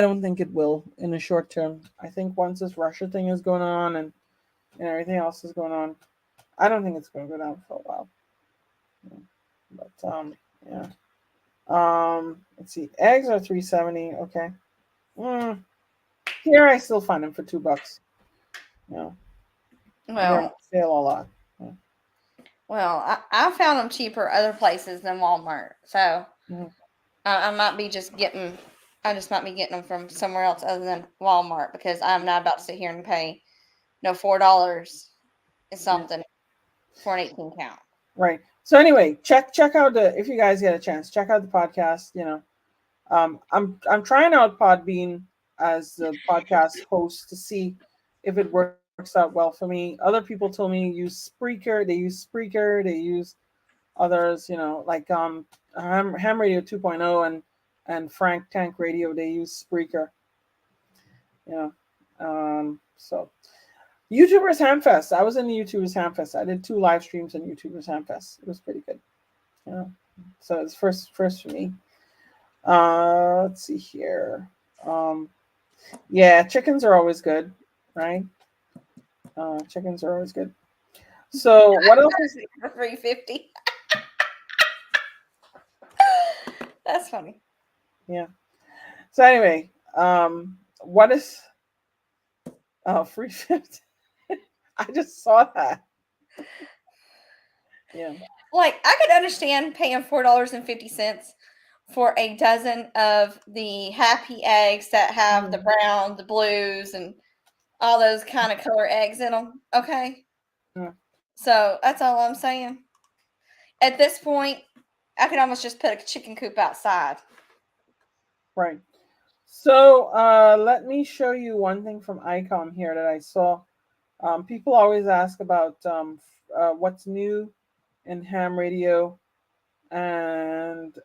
don't think it will in the short term. I think once this Russia thing is going on and everything else is going on, I don't think it's going to go down for a while. But yeah. Let's see. Eggs are $3.70. Okay. Here I still find them for $2. Well, they're on sale a lot. Yeah. Well, I found them cheaper other places than Walmart. So I might be just getting. I just might be getting them from somewhere else other than Walmart, because I'm not about to sit here and pay $4 is something for an 18 count. Right. So anyway, check out if you guys get a chance, check out the podcast. I'm trying out Podbean as the podcast host to see if it works out well for me. Other people told me use Spreaker. They use others, like Ham Radio 2.0 and Frank Tank Radio. They use Spreaker. So YouTubers Hamfest. I was in the YouTubers Hamfest. I did 2 live streams in YouTubers Hamfest. It was pretty good. So it's first for me. Let's see here. Yeah, chickens are always good, right? Chickens are always good. So what else is for $350. That's funny. yeah. So anyway, what is free 50? I just saw that. Yeah. Like, I could understand paying $4.50 for a dozen of the happy eggs that have the brown, the blues, and all those kind of color eggs in them. Okay. Yeah. So that's all I'm saying. At this point, I could almost just put a chicken coop outside. Right. So let me show you one thing from ICOM here that I saw. People always ask about what's new in ham radio and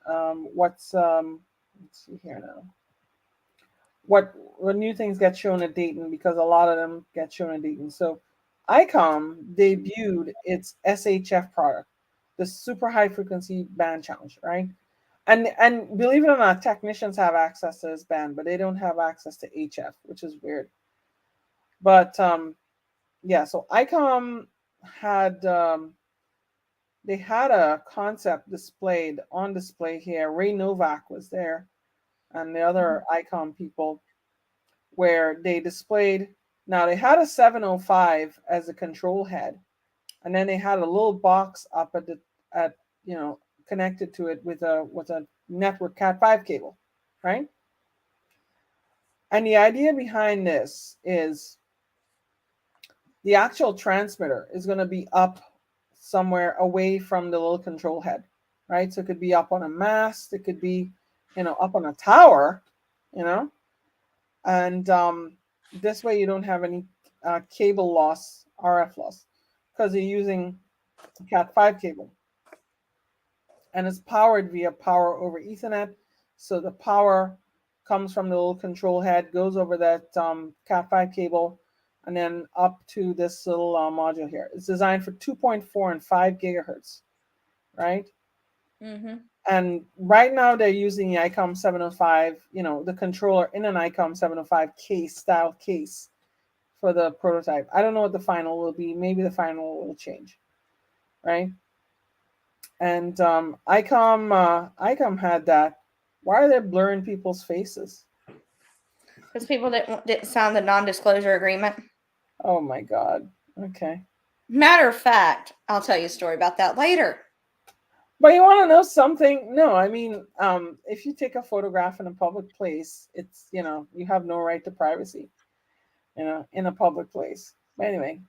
what's let's see here now. What new things get shown at Dayton, because a lot of them get shown at Dayton. So ICOM debuted its SHF product, the super high frequency band challenge, right? And believe it or not, technicians have access to this band, but they don't have access to HF, which is weird. But yeah, so ICOM had they had a concept displayed on display here. Ray Novak was there, and the other ICOM people, where they displayed. Now they had a 705 as a control head, and then they had a little box up at connected to it with a network Cat5 cable, right? And the idea behind this is the actual transmitter is going to be up somewhere away from the little control head, right? So it could be up on a mast, it could be, up on a tower, and this way you don't have any cable loss, RF loss, because you're using Cat5 cable. And it's powered via power over Ethernet. So the power comes from the little control head, goes over that Cat5 cable, and then up to this little module here. It's designed for 2.4 and 5 gigahertz, right? Mm-hmm. And right now they're using the ICOM 705, the controller in an ICOM 705 style case for the prototype. I don't know what the final will be. Maybe the final will change, right? And ICOM had that. Why are they blurring people's faces? Because people didn't sign the non-disclosure agreement. Oh my God. Okay. Matter of fact, I'll tell you a story about that later. But you want to know something? No, I mean, if you take a photograph in a public place, it's, you have no right to privacy, in a public place. But anyway,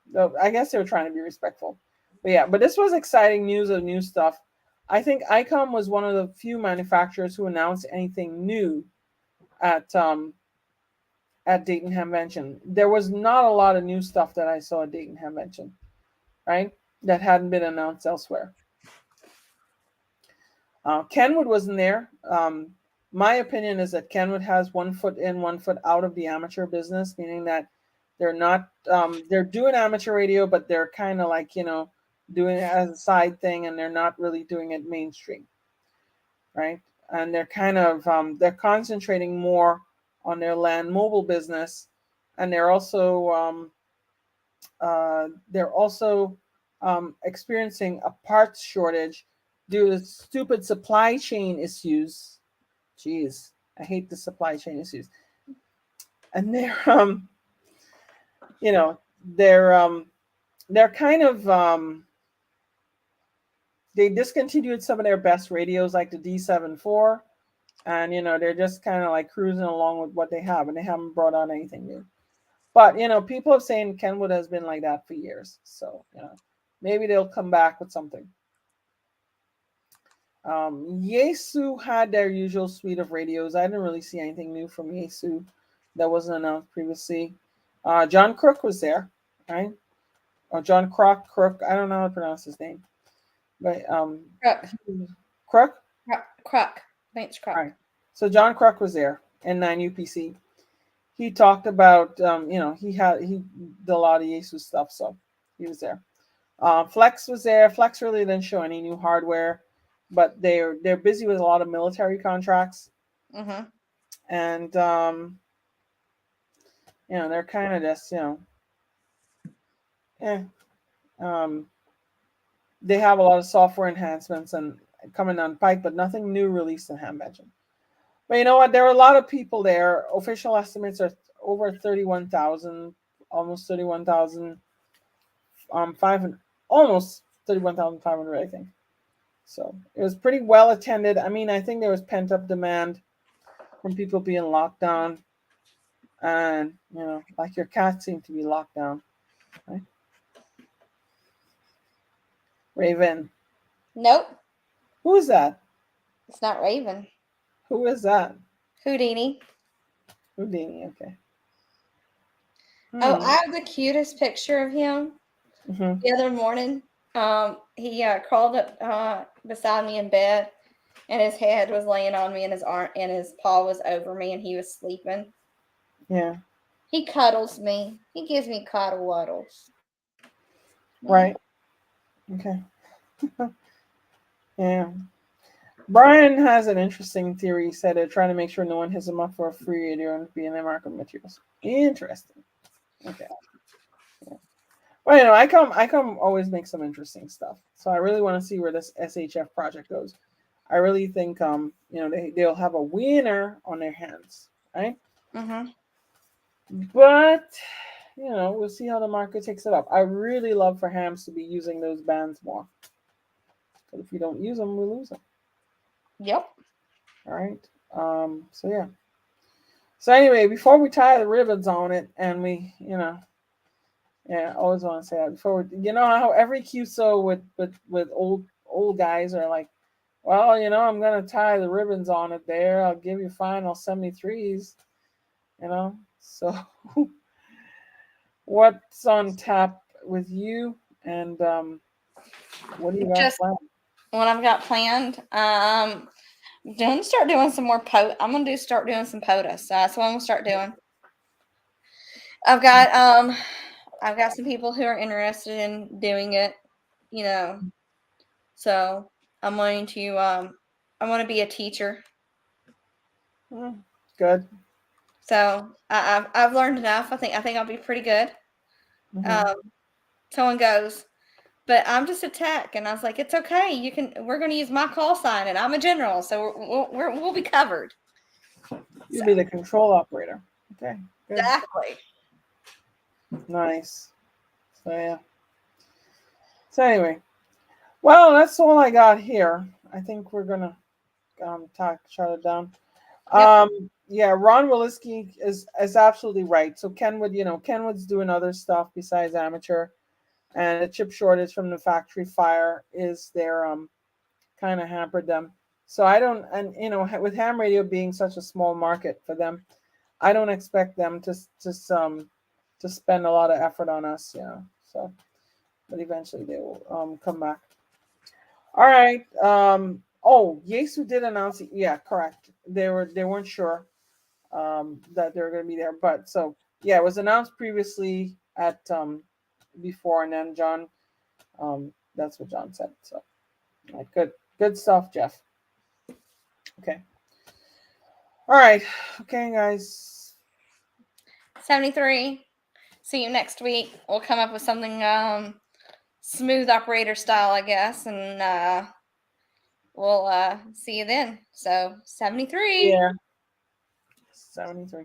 I guess they were trying to be respectful. But yeah, but this was exciting news of new stuff. I think ICOM was one of the few manufacturers who announced anything new at Dayton Hamvention. There was not a lot of new stuff that I saw at Dayton Hamvention, right? That hadn't been announced elsewhere. Kenwood wasn't there. My opinion is that Kenwood has 1 foot in, 1 foot out of the amateur business, meaning that they're not, they're doing amateur radio, but they're kind of like, doing it as a side thing, and they're not really doing it mainstream, right? And they're kind of, they're concentrating more on their land mobile business, and they're also experiencing a parts shortage due to stupid supply chain issues. Jeez, I hate the supply chain issues. And they're they're kind of they discontinued some of their best radios like the D74, and they're just kind of like cruising along with what they have, and they haven't brought out anything new. But people have saying Kenwood has been like that for years, so maybe they'll come back with something. Yaesu had their usual suite of radios. I didn't really see anything new from Yaesu that wasn't announced previously. John Crook was there, right? Or John Crook. I don't know how to pronounce his name, but Crook. Crook. Thanks, Crook. Right. So John Crook was there in 9UPC. He talked about he did a lot of Yaesu stuff, so he was there. Flex was there. Flex really didn't show any new hardware, but they're busy with a lot of military contracts, and they're kind of just they have a lot of software enhancements and coming on pike, but nothing new released in Hamvention. But you know what? There are a lot of people there. Official estimates are over 31,000, almost 31,000, 500, almost 31,500, I think. So it was pretty well attended. I mean, I think there was pent up demand from people being locked down, and like your cat seemed to be locked down, right? Raven. Nope. Who is that? It's not Raven. Who is that? Houdini. Houdini. Okay. Oh, I have the cutest picture of him the other morning. He crawled up beside me in bed, and his head was laying on me, and his arm and his paw was over me, and he was sleeping. Yeah. He cuddles me. He gives me cuddle waddles. Right. Okay. Yeah. Brian has an interesting theory. He said they're trying to make sure no one hits him up for a free radio and B&M market materials. Interesting. Okay. Yeah. Well, I come always make some interesting stuff. So I really want to see where this SHF project goes. I really think they'll have a winner on their hands, right? Mm-hmm. But we'll see how the market takes it up. I really love for hams to be using those bands more. But if we don't use them, we lose them. Yep. All right. So yeah. So anyway, before we tie the ribbons on it, and we, I always want to say that before how every QSO with old guys are like, well, I'm gonna tie the ribbons on it there. I'll give you final 73s. So what's on tap with you, and what do you got planned? What I've got planned, I'm gonna start doing some more I'm gonna start doing some POTUS. That's what I'm gonna start doing. I've got some people who are interested in doing it, So I'm going to be a teacher. Good. So I've learned enough. I think I'll be pretty good. Someone goes, but I'm just a tech, and I was like, it's okay. We're going to use my call sign, and I'm a general, so we'll be covered. You'll be the control operator. Okay. Good. Exactly. Nice. So yeah. So anyway, well, that's all I got here. I think we're gonna shut it down. Yep. Yeah, Ron Wiliski is absolutely right. So Kenwood's doing other stuff besides amateur, and the chip shortage from the factory fire is their kind of hampered them. So I don't, and with ham radio being such a small market for them, I don't expect them to spend a lot of effort on us, So, but eventually they will come back. All right. Oh, Yesu did announce it. Yeah, correct. They weren't sure that they were going to be there, but so yeah, it was announced previously at before, and then John, that's what John said. So, all right, good stuff, Jeff. Okay. All right. Okay, guys. 73. See you next week. We'll come up with something smooth operator style, I guess, and we'll see you then. So 73. Yeah. 73.